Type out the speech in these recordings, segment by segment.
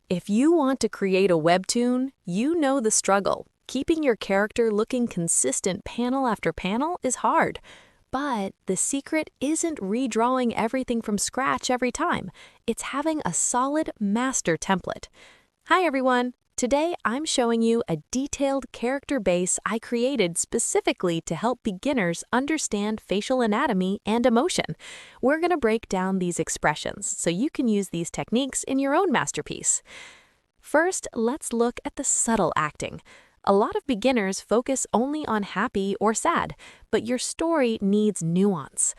If you want to create a webtoon, you know the struggle. Keeping your character looking consistent panel after panel is hard. But the secret isn't redrawing everything from scratch every time. It's having a solid master template. Hi everyone! Today I'm showing you a detailed character base I created specifically to help beginners understand facial anatomy and emotion. We're going to break down these expressions so you can use these techniques in your own masterpiece. First, let's look at the subtle acting. A lot of beginners focus only on happy or sad, but your story needs nuance.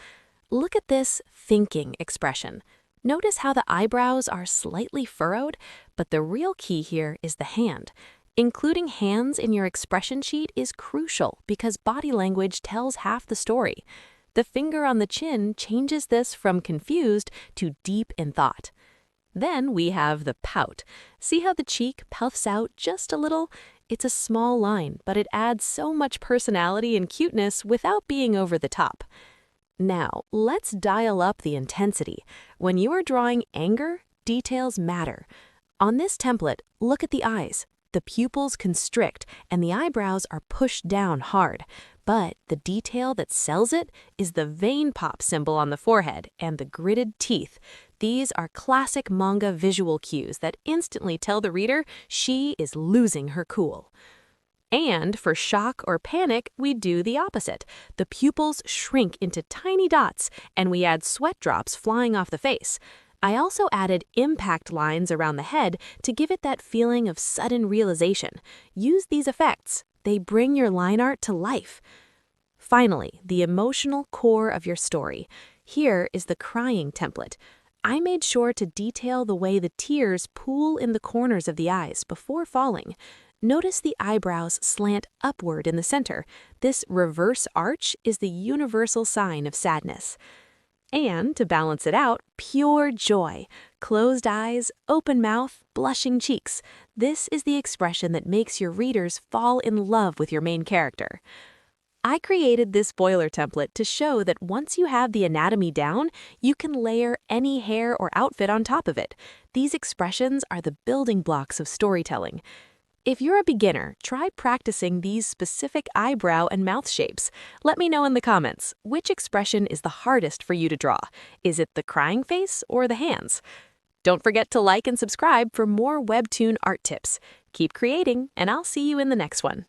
Look at this thinking expression. Notice how the eyebrows are slightly furrowed, but the real key here is the hand. Including hands in your expression sheet is crucial because body language tells half the story. The finger on the chin changes this from confused to deep in thought. Then we have the pout. See how the cheek puffs out just a little? It's a small line, but it adds so much personality and cuteness without being over the top. Now, let's dial up the intensity. When you are drawing anger, details matter. On this template, look at the eyes. The pupils constrict and the eyebrows are pushed down hard. But the detail that sells it is the vein pop symbol on the forehead and the gritted teeth. These are classic manga visual cues that instantly tell the reader she is losing her cool. And for shock or panic, we do the opposite. The pupils shrink into tiny dots, and we add sweat drops flying off the face. I also added impact lines around the head to give it that feeling of sudden realization. Use these effects. They bring your line art to life. Finally, the emotional core of your story. Here is the crying template. I made sure to detail the way the tears pool in the corners of the eyes before falling. Notice the eyebrows slant upward in the center. This reverse arch is the universal sign of sadness. And to balance it out, pure joy. Closed eyes, open mouth, blushing cheeks. This is the expression that makes your readers fall in love with your main character. I created this spoiler template to show that once you have the anatomy down, you can layer any hair or outfit on top of it. These expressions are the building blocks of storytelling. If you're a beginner, try practicing these specific eyebrow and mouth shapes. Let me know in the comments, which expression is the hardest for you to draw? Is it the crying face or the hands? Don't forget to like and subscribe for more Webtoon art tips. Keep creating, and I'll see you in the next one.